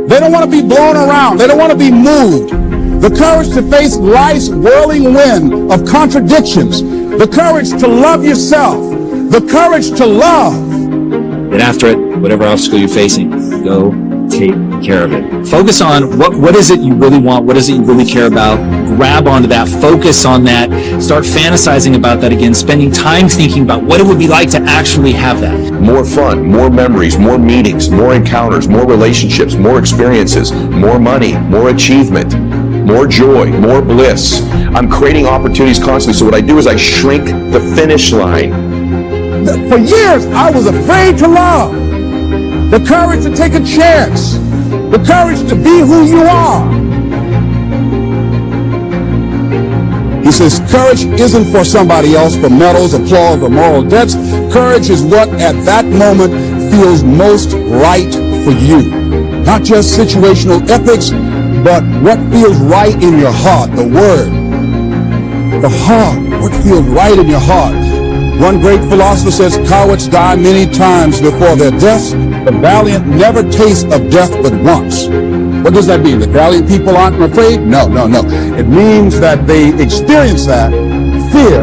They don't want to be blown around. They don't want to be moved. The courage to face life's whirling wind of contradictions. The courage to love yourself. The courage to love. Get after it, whatever obstacle you're facing. Go take care of it. Focus on what is it you really want? What is it you really care about? Grab onto that. Focus on that. Start fantasizing about that again. Spending time thinking about what it would be like to actually have that. More fun, more memories, more meetings, more encounters, more relationships, more experiences, more money, more achievement, more joy, more bliss. I'm creating opportunities constantly. So what I do is I shrink the finish line. For years, I was afraid to love. The courage to take a chance. The courage to be who you are. He says, courage isn't for somebody else, for medals, applause, or moral debts. Courage is what at that moment feels most right for you. Not just situational ethics, but what feels right in your heart, the word. The heart, what feels right in your heart. One great philosopher says, cowards die many times before their death. The valiant never taste of death but once. What does that mean? The valiant people aren't afraid? No. It means that they experience that fear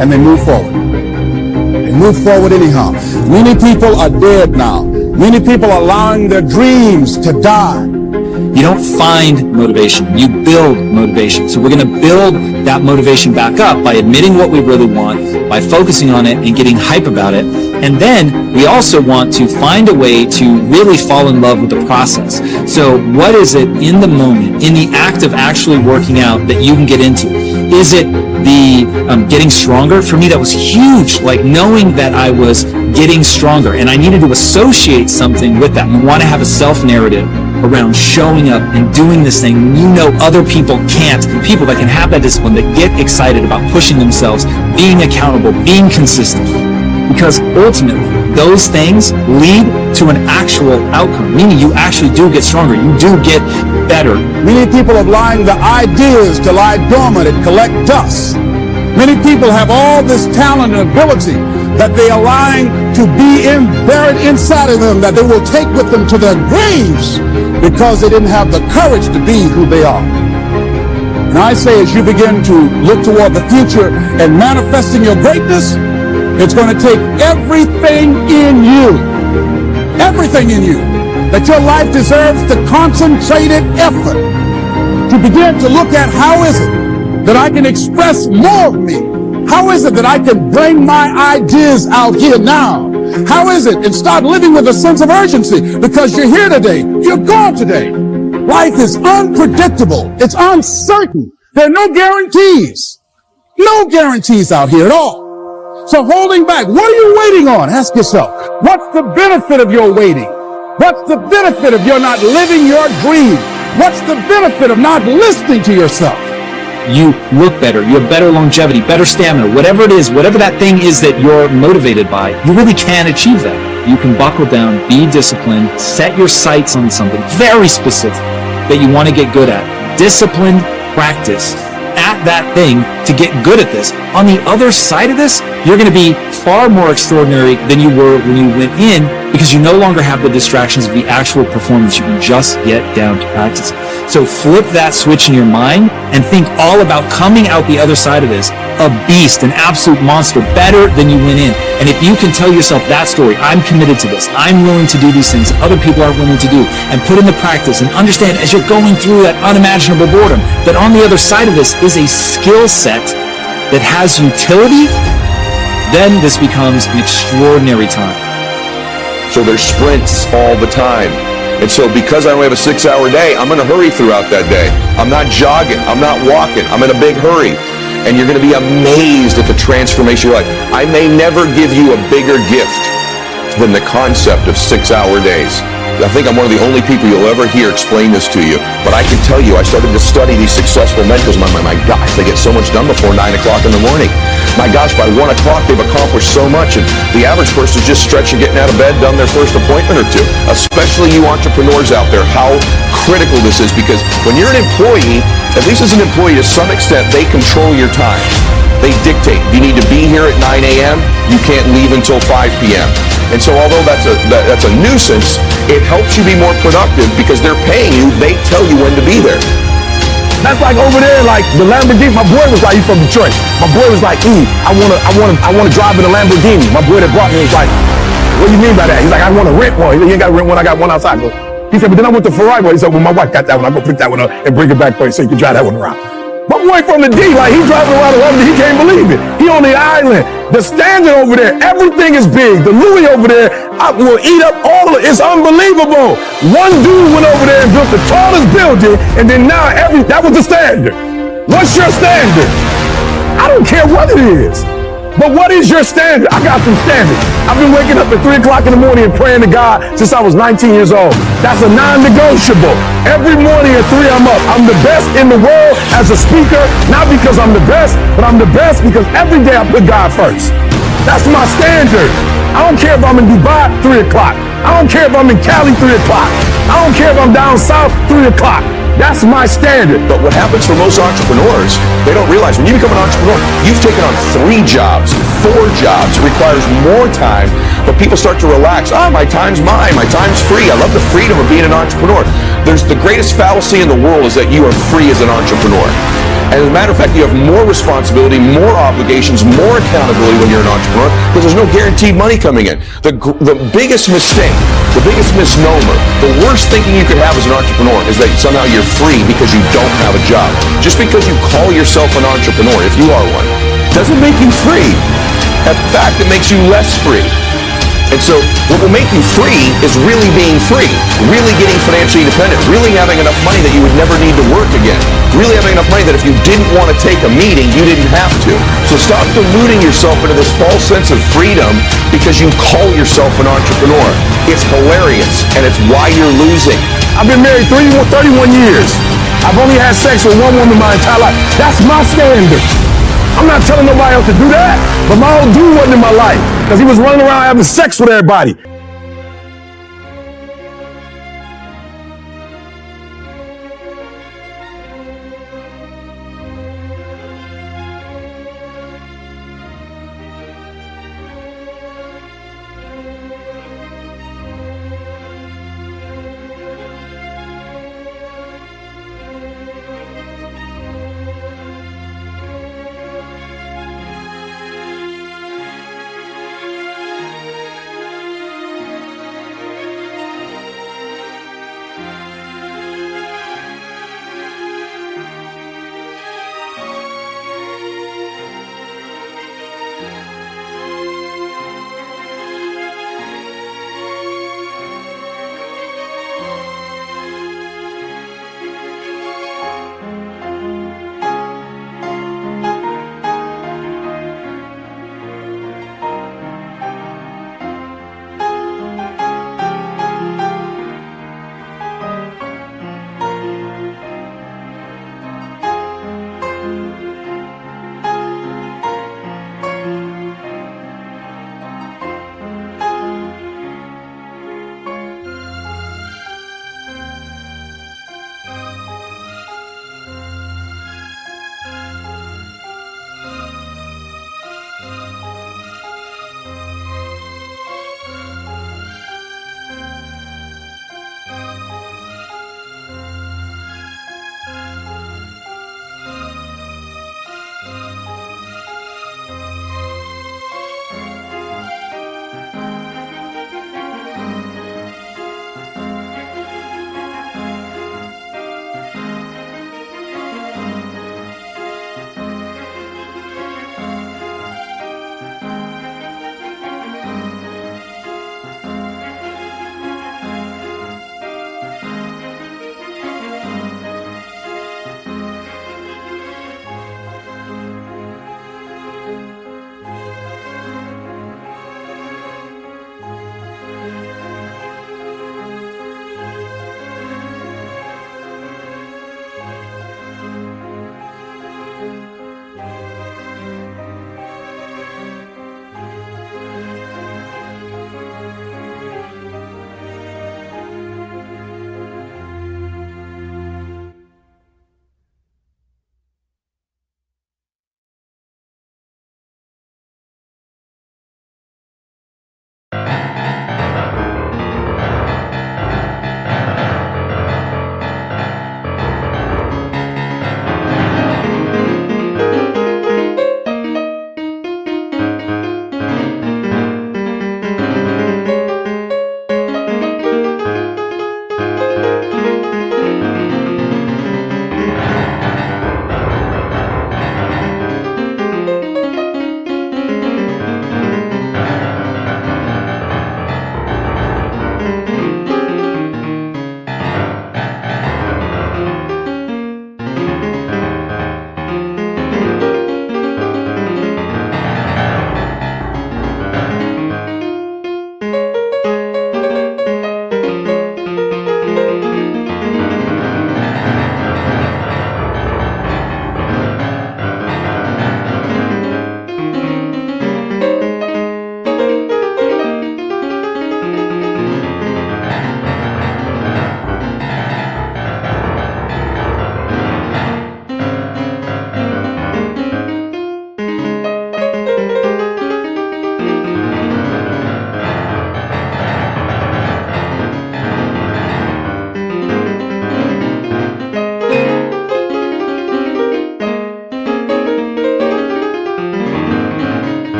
and they move forward. They move forward anyhow. Many people are dead now. Many people are allowing their dreams to die. You don't find motivation, you build motivation. So we're going to build that motivation back up by admitting what we really want, by focusing on it and getting hype about it. And then we also want to find a way to really fall in love with the process. So what is it in the moment, in the act of actually working out that you can get into? Is it the getting stronger? For me, that was huge, like knowing that I was getting stronger and I needed to associate something with that. You want to have a self-narrative around showing up and doing this thing when you know other people can't. People that can have that discipline, that get excited about pushing themselves, being accountable, being consistent. Because ultimately, those things lead to an actual outcome, meaning you actually do get stronger, you do get better. Many people are allowing the ideas to lie dormant and collect dust. Many people have all this talent and ability that they are allowing to be buried inside of them, that they will take with them to their graves because they didn't have the courage to be who they are. And I say, as you begin to look toward the future and manifesting your greatness, it's going to take everything in you, that your life deserves the concentrated effort to begin to look at how is it that I can express more of me? How is it that I can bring my ideas out here now? How is it? And start living with a sense of urgency, because you're here today, you're gone today. Life is unpredictable. It's uncertain. There are no guarantees. No guarantees out here at all. So holding back, what are you waiting on? Ask yourself, what's the benefit of your waiting? What's the benefit of your not living your dream? What's the benefit of not listening to yourself? You look better, you have better longevity, better stamina, whatever it is, whatever that thing is that you're motivated by, you really can achieve that. You can buckle down, be disciplined, set your sights on something very specific that you want to get good at. Disciplined practice at that thing to get good at this. On the other side of this, you're going to be far more extraordinary than you were when you went in, because you no longer have the distractions of the actual performance. You can just get down to practice. So flip that switch in your mind and think all about coming out the other side of this a beast, an absolute monster, better than you went in. And if you can tell yourself that story, I'm committed to this, I'm willing to do these things other people aren't willing to do, and put in the practice and understand as you're going through that unimaginable boredom that on the other side of this is a skill set that has utility, then this becomes an extraordinary time. So there's sprints all the time. And so because I only have a 6-hour day, I'm in a hurry throughout that day. I'm not jogging, I'm not walking, I'm in a big hurry. And you're going to be amazed at the transformation of your life. I may never give you a bigger gift than the concept of 6-hour days. I think I'm one of the only people you'll ever hear explain this to you. But I can tell you, I started to study these successful mentors. My gosh, they get so much done before 9 o'clock in the morning. My gosh, by 1 o'clock, they've accomplished so much. And the average person is just stretching, getting out of bed, done their first appointment or two. Especially you entrepreneurs out there, how critical this is. Because when you're an employee, at least as an employee, to some extent, they control your time. They dictate. You need to be here at 9 a.m. You can't leave until 5 p.m. And so although that's a nuisance, it helps you be more productive because they're paying you. They tell you when to be there. That's like over there, like the Lamborghini. My boy was like, he's from Detroit. My boy was like, I wanna drive in a Lamborghini. My boy that brought me was like, what do you mean by that? He's like, I want to rent one. He ain't got to rent one. I got one outside. He said, but then I went to Ferrari. He said, well, my wife got that one. I go pick that one up and bring it back for you so you can drive that one around. My boy from the D, like, he's driving around the London. He can't believe it. He on the island. The Standard over there, everything is big. The Louis over there, I will eat up all of it. It's unbelievable. One dude went over there and built the tallest building, and then now that was the Standard. What's your standard? I don't care what it is. But what is your standard? I got some standards. I've been waking up at 3 o'clock in the morning and praying to God since I was 19 years old. That's a non-negotiable. Every morning at 3, I'm up. I'm the best in the world as a speaker, not because I'm the best, but I'm the best because every day I put God first. That's my standard. I don't care if I'm in Dubai, 3 o'clock. I don't care if I'm in Cali, 3 o'clock. I don't care if I'm down south, 3 o'clock. That's my standard. But what happens for most entrepreneurs, they don't realize when you become an entrepreneur, you've taken on 3 jobs, 4 jobs. It requires more time, but people start to relax. My time's mine. My time's free. I love the freedom of being an entrepreneur. There's the greatest fallacy in the world is that you are free as an entrepreneur. And as a matter of fact, you have more responsibility, more obligations, more accountability when you're an entrepreneur because there's no guaranteed money coming in. The biggest mistake, the biggest misnomer, the worst thinking you could have as an entrepreneur is that somehow you're free because you don't have a job. Just because you call yourself an entrepreneur, if you are one, doesn't make you free. In fact, it makes you less free. And so what will make you free is really being free, really getting financially independent, really having enough money that you would never need to work again, really having enough money that if you didn't want to take a meeting, you didn't have to. So stop deluding yourself into this false sense of freedom because you call yourself an entrepreneur. It's hilarious, and it's why you're losing. I've been married 31 years. I've only had sex with one woman my entire life. That's my standard. I'm not telling nobody else to do that, but my old dude wasn't in my life because he was running around having sex with everybody.